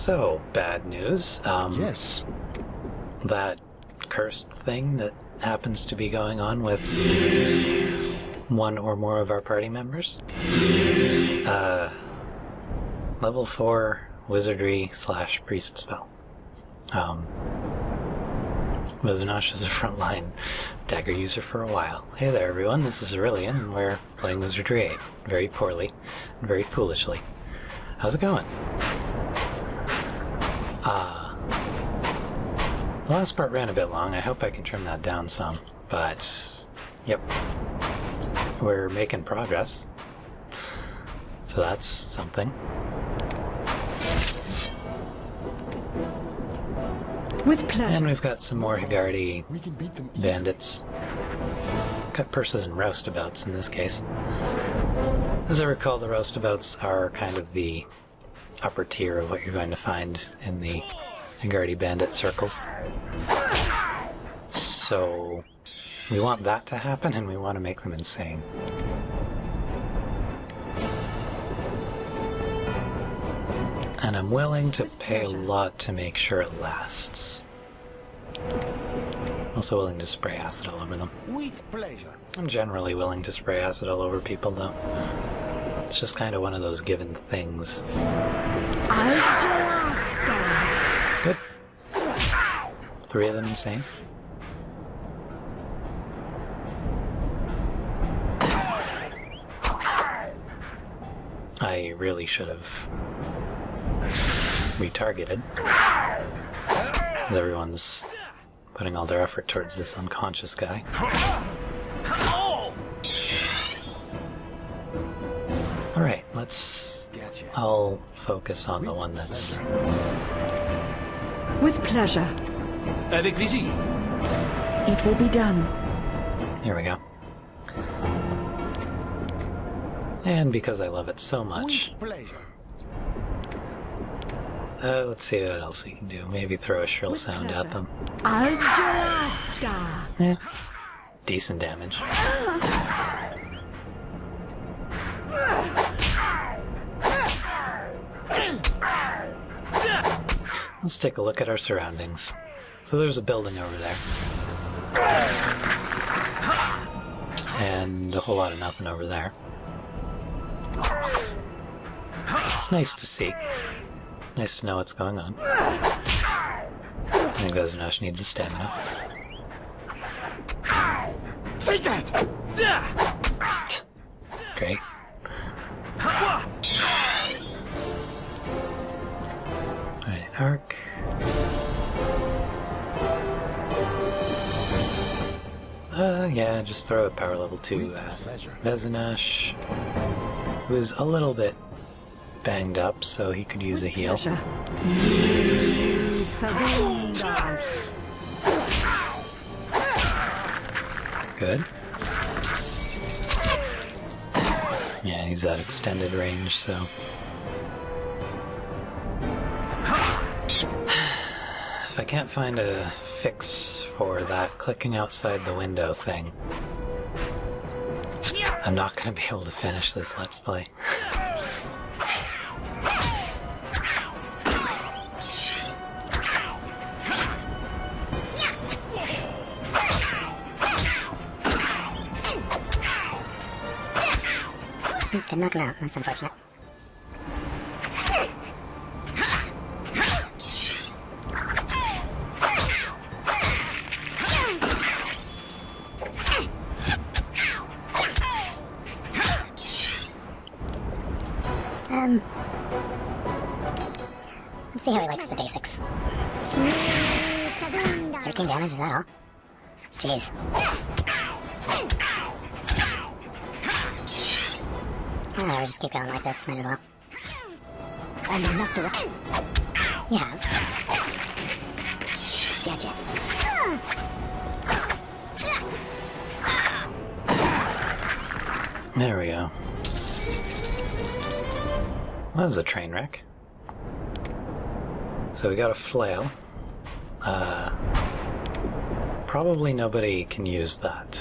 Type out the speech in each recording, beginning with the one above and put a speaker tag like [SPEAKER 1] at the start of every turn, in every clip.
[SPEAKER 1] So, bad news.
[SPEAKER 2] Yes.
[SPEAKER 1] That cursed thing that happens to be going on with one or more of our party members. Level 4 Wizardry / Priest spell. Vizanash is a frontline dagger user for a while. Hey there everyone, this is Aurelian, and we're playing Wizardry 8. Very poorly, and very foolishly. How's it going? The last part ran a bit long. I hope I can trim that down some, but yep. We're making progress. So that's something.
[SPEAKER 3] With pleasure.
[SPEAKER 1] And we've got some more Higardi bandits. Cut purses and roustabouts in this case. As I recall, the roustabouts are kind of the upper tier of what you're going to find in the Higardi bandit circles. So we want that to happen, and we want to make them insane. And I'm willing to pay a lot to make sure it lasts. Also willing to spray acid all over them.
[SPEAKER 2] With pleasure.
[SPEAKER 1] I'm generally willing to spray acid all over people, though. It's just kind of one of those given things. Good. 3 of them insane. I really should have retargeted. Everyone's putting all their effort towards this unconscious guy. Alright, I'll focus on the one that's...
[SPEAKER 3] With pleasure.
[SPEAKER 2] Avec plaisir.
[SPEAKER 3] It will be done.
[SPEAKER 1] Here we go. And because I love it so much...
[SPEAKER 2] With pleasure.
[SPEAKER 1] Let's see what else we can do. Maybe throw a shrill sound at them. Yeah. Decent damage. Let's take a look at our surroundings. So there's a building over there. And a whole lot of nothing over there. It's nice to see. Nice to know what's going on. I think Vizanash needs a stamina.
[SPEAKER 2] Take that!
[SPEAKER 1] Great. Alright, arc. Yeah, just throw a power level 2 at Vizanash, who is a little bit banged up, so he could use a heal. Good. Yeah, he's at extended range, so... If I can't find a fix for that clicking outside the window thing, I'm not going to be able to finish this Let's Play.
[SPEAKER 4] Didn't knock him out, that's unfortunate. Let's see how he likes the basics. 13 damage, is that all? Jeez. I'll just keep going like this, might as well. I'm not the one. You have. Gotcha.
[SPEAKER 1] There we go. That was a train wreck. So we got a flail. Probably nobody can use that.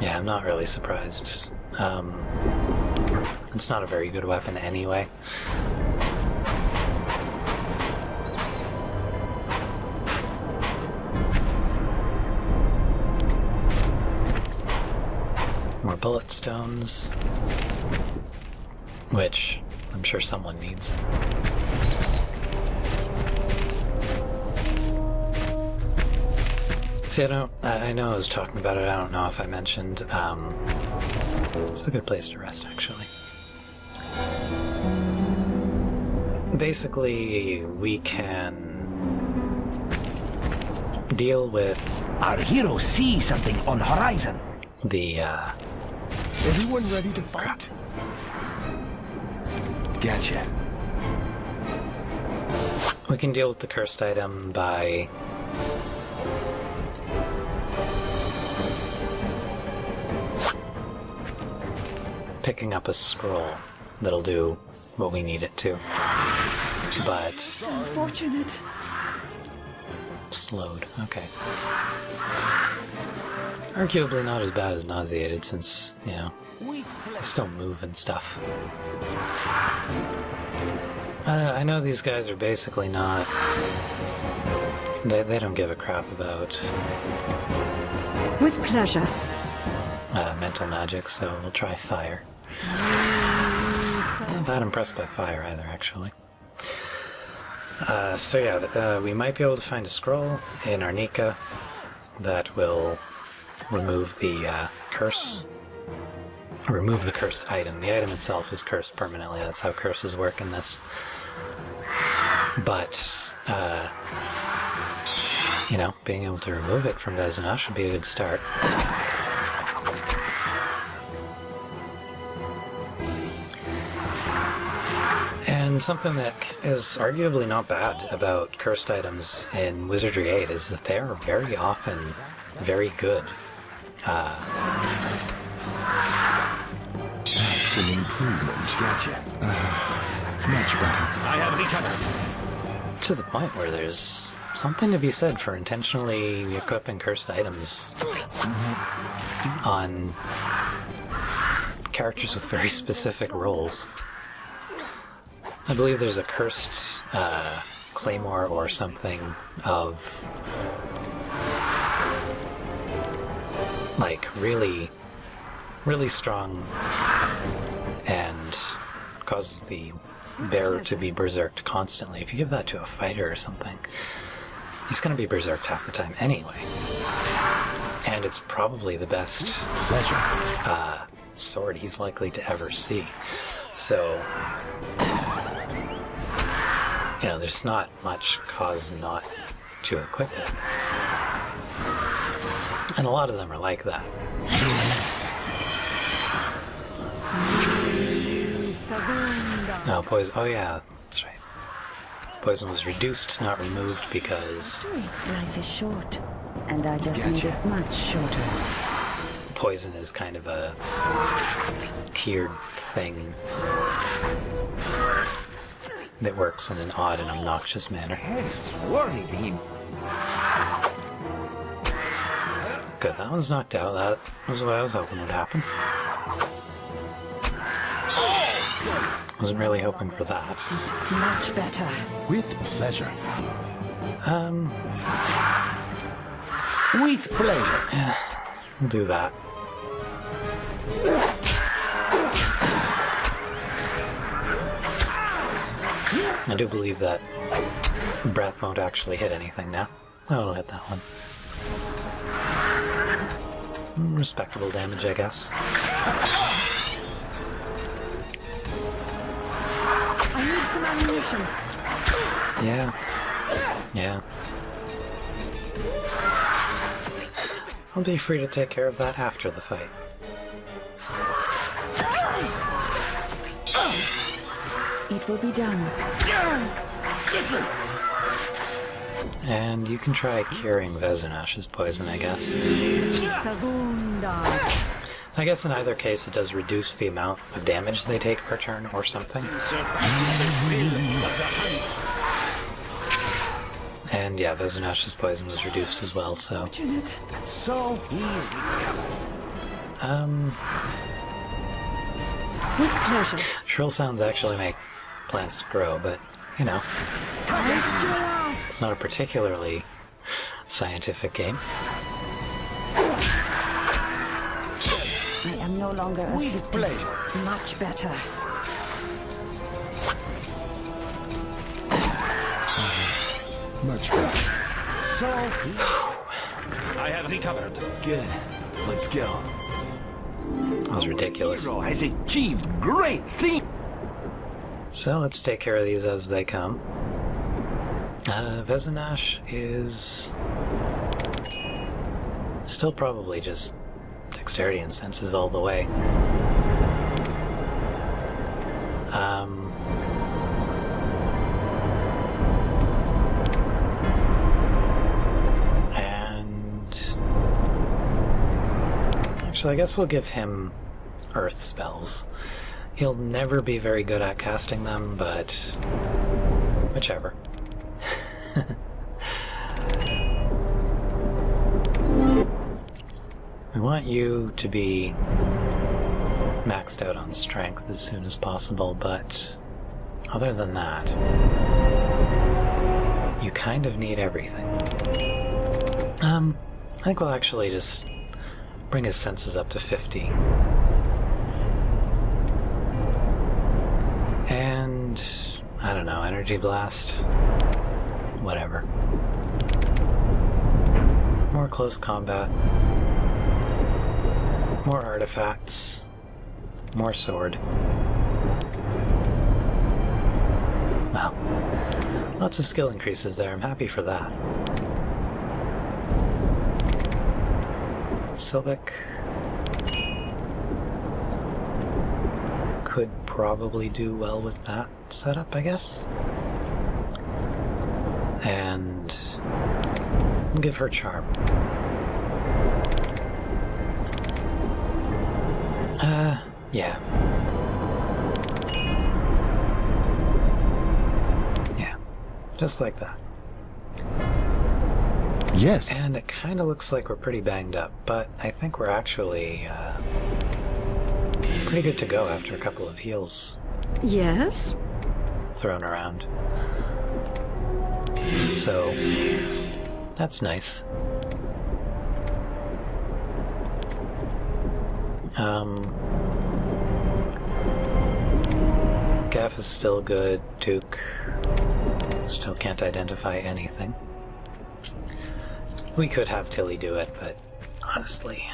[SPEAKER 1] Yeah, I'm not really surprised. It's not a very good weapon anyway. More bullet stones, which I'm sure someone needs. See, I know I was talking about it, I don't know if I mentioned, it's a good place to rest, actually. Basically, we can deal with...
[SPEAKER 2] Our heroes see something on horizon.
[SPEAKER 1] The,
[SPEAKER 2] Everyone ready to fight? Gotcha.
[SPEAKER 1] We can deal with the cursed item by... picking up a scroll that'll do what we need it to. But...
[SPEAKER 3] Unfortunate.
[SPEAKER 1] Slowed, okay. Arguably not as bad as nauseated since, you know, I still move and stuff. I know these guys are basically not... They don't give a crap about...
[SPEAKER 3] With pleasure.
[SPEAKER 1] Mental magic, so we'll try fire. Not that impressed by fire either, actually. So yeah, we might be able to find a scroll in Arnica that will remove the curse. Remove the cursed item. The item itself is cursed permanently, that's how curses work in this. But, you know, being able to remove it from Vezina should be a good start. And something that is arguably not bad about cursed items in Wizardry 8 is that they are very often very good.
[SPEAKER 2] That's an improvement. Gotcha. Much better. I have recovered.
[SPEAKER 1] To the point where there's something to be said for intentionally equipping cursed items on characters with very specific roles. I believe there's a cursed claymore or something of like really strong and causes the bearer to be berserked constantly. If you give that to a fighter or something, he's going to be berserked half the time anyway. And it's probably the best sword he's likely to ever see. So, you know, there's not much cause not to equip it. And a lot of them are like that. No, poison. Oh yeah, that's right. Poison was reduced, not removed, because
[SPEAKER 3] Life is short, and I just need it much shorter.
[SPEAKER 1] poison is kind of a tiered thing that works in an odd and obnoxious manner.
[SPEAKER 2] Yes, worried him.
[SPEAKER 1] Good, that one's knocked out. That was what I was hoping would happen. Wasn't really hoping for that.
[SPEAKER 3] Much better.
[SPEAKER 2] With pleasure. With pleasure.
[SPEAKER 1] Yeah, we'll do that. I do believe that breath won't actually hit anything now. Oh, it'll hit that one. Respectable damage, I guess.
[SPEAKER 3] I need some ammunition.
[SPEAKER 1] Yeah. Yeah. I'll be free to take care of that after the fight.
[SPEAKER 3] It will be done.
[SPEAKER 1] And you can try curing Vezunash's poison, I guess. I guess in either case it does reduce the amount of damage they take per turn or something. And yeah, Vezunash's poison was reduced as well, so...
[SPEAKER 2] So he recovered.
[SPEAKER 3] With pleasure.
[SPEAKER 1] Shrill sounds actually make plants grow, but, you know, it's not a particularly scientific game.
[SPEAKER 3] I am no longer a
[SPEAKER 2] With
[SPEAKER 3] victim.
[SPEAKER 2] pleasure.
[SPEAKER 3] Much better.
[SPEAKER 2] Much better.
[SPEAKER 5] So, I have recovered.
[SPEAKER 2] Good. Let's go.
[SPEAKER 1] That was ridiculous.
[SPEAKER 2] Hero has achieved great things.
[SPEAKER 1] So let's take care of these as they come. Vezinash is still probably just dexterity and senses all the way. Actually, I guess we'll give him earth spells. He'll never be very good at casting them, but whichever. We want you to be maxed out on strength as soon as possible, but other than that, you kind of need everything. I think we'll actually just bring his senses up to 50. And, I don't know, energy blast? Whatever. More close combat. More artifacts. More sword. Wow. Lots of skill increases there, I'm happy for that. Sylvic could probably do well with that setup, I guess. And give her charm. Yeah. Yeah. Just like that.
[SPEAKER 2] Yes.
[SPEAKER 1] And it kind of looks like we're pretty banged up, but I think we're actually pretty good to go after a couple of heals
[SPEAKER 3] Yes?
[SPEAKER 1] thrown around. So, that's nice. Gaff is still good. Duke still can't identify anything. We could have Tilly do it, but honestly...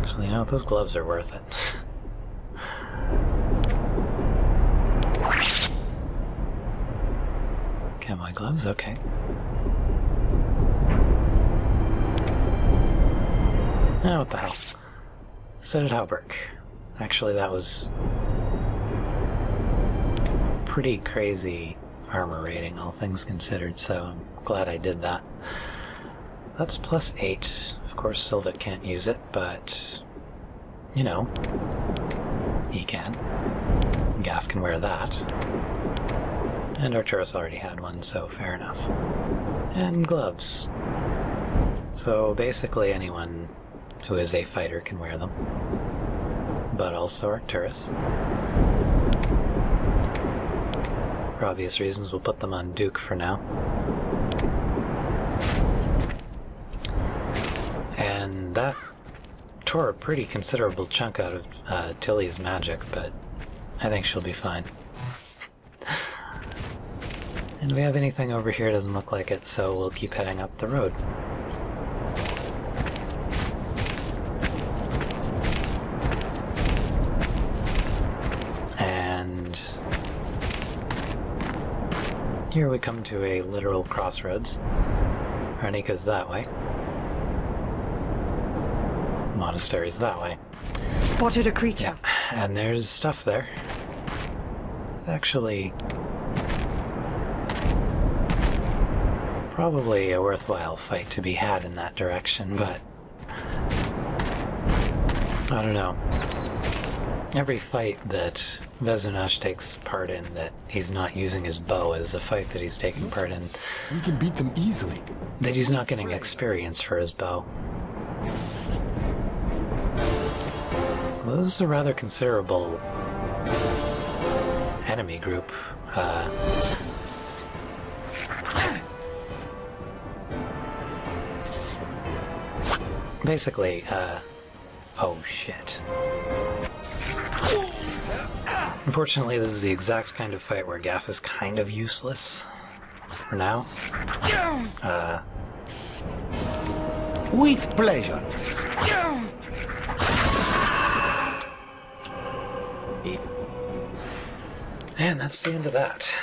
[SPEAKER 1] Actually, you know, those gloves are worth it. Camo gloves, okay. Ah, what the hell. So did Halberg. Actually, that was pretty crazy armor rating, all things considered, so I'm glad I did that. That's +8. Of course, Sylvic can't use it, but, you know, he can. Gaff can wear that. And Arturus already had one, so fair enough. And gloves. So basically anyone who is a fighter can wear them. But also Arturus. For obvious reasons, we'll put them on Duke for now. And that tore a pretty considerable chunk out of Tilly's magic, but I think she'll be fine. And do we have anything over here? Doesn't look like it, so we'll keep heading up the road. And here we come to a literal crossroads. Ranika's that way. Monastery's that way.
[SPEAKER 3] Spotted a creature.
[SPEAKER 1] Yeah, and there's stuff there. Actually, probably a worthwhile fight to be had in that direction, but I don't know. Every fight that Vezinash takes part in that he's not using his bow is a fight that he's taking part in
[SPEAKER 2] We can beat them easily.
[SPEAKER 1] that he's not getting experience for his bow. Well, this is a rather considerable enemy group. Basically, oh shit. Unfortunately, this is the exact kind of fight where Gaff is kind of useless. For now.
[SPEAKER 2] With pleasure.
[SPEAKER 1] And that's the end of that.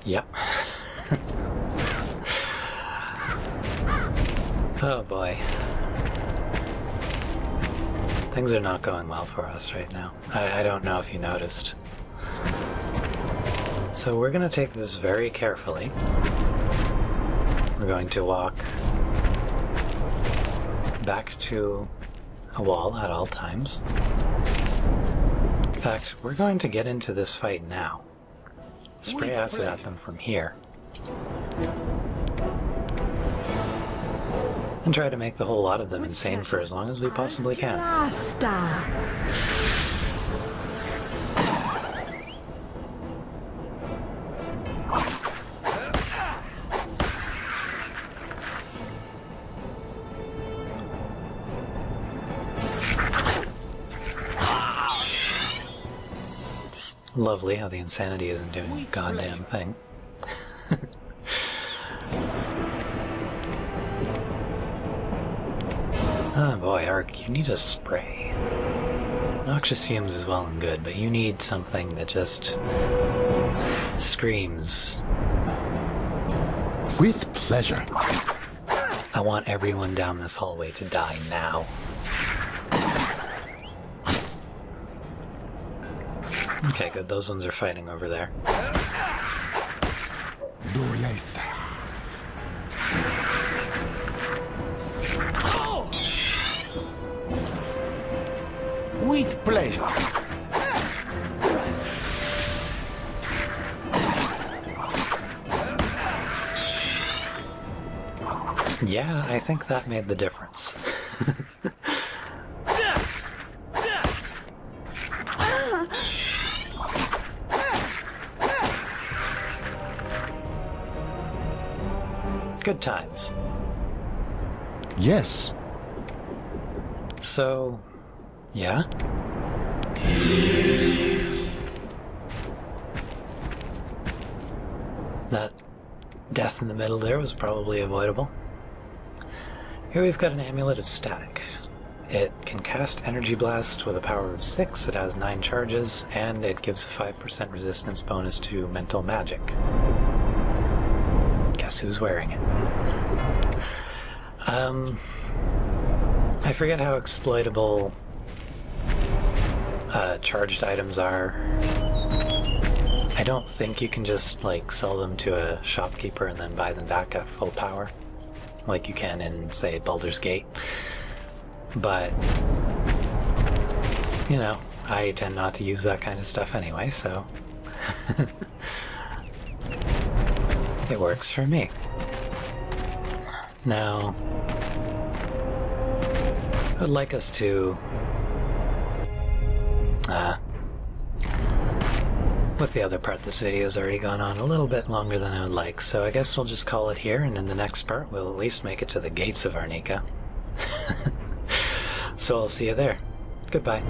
[SPEAKER 1] Yep. Oh boy. Things are not going well for us right now. I don't know if you noticed. So we're going to take this very carefully. We're going to walk back to a wall at all times. In fact, we're going to get into this fight now. Spray acid at them from here. And try to make the whole lot of them insane for as long as we possibly can. Lovely how the insanity isn't doing a goddamn thing. Oh boy, Ark, you need a spray. Noxious fumes is well and good, but you need something that just screams.
[SPEAKER 2] With pleasure.
[SPEAKER 1] I want everyone down this hallway to die now. Okay, good. Those ones are fighting over there.
[SPEAKER 2] With pleasure.
[SPEAKER 1] Yeah, I think that made the difference. Good times.
[SPEAKER 2] Yes.
[SPEAKER 1] So, yeah? That death in the middle there was probably avoidable. Here we've got an Amulet of Static. It can cast Energy Blast with a power of 6, it has 9 charges, and it gives a 5% resistance bonus to mental magic. Guess who's wearing it? I forget how exploitable charged items are. I don't think you can just, like, sell them to a shopkeeper and then buy them back at full power, like you can in, say, Baldur's Gate. But, you know, I tend not to use that kind of stuff anyway, so it works for me. Now, I'd like us to, with the other part, this video has already gone on a little bit longer than I would like, so I guess we'll just call it here, and in the next part we'll at least make it to the gates of Arnica. So I'll see you there. Goodbye.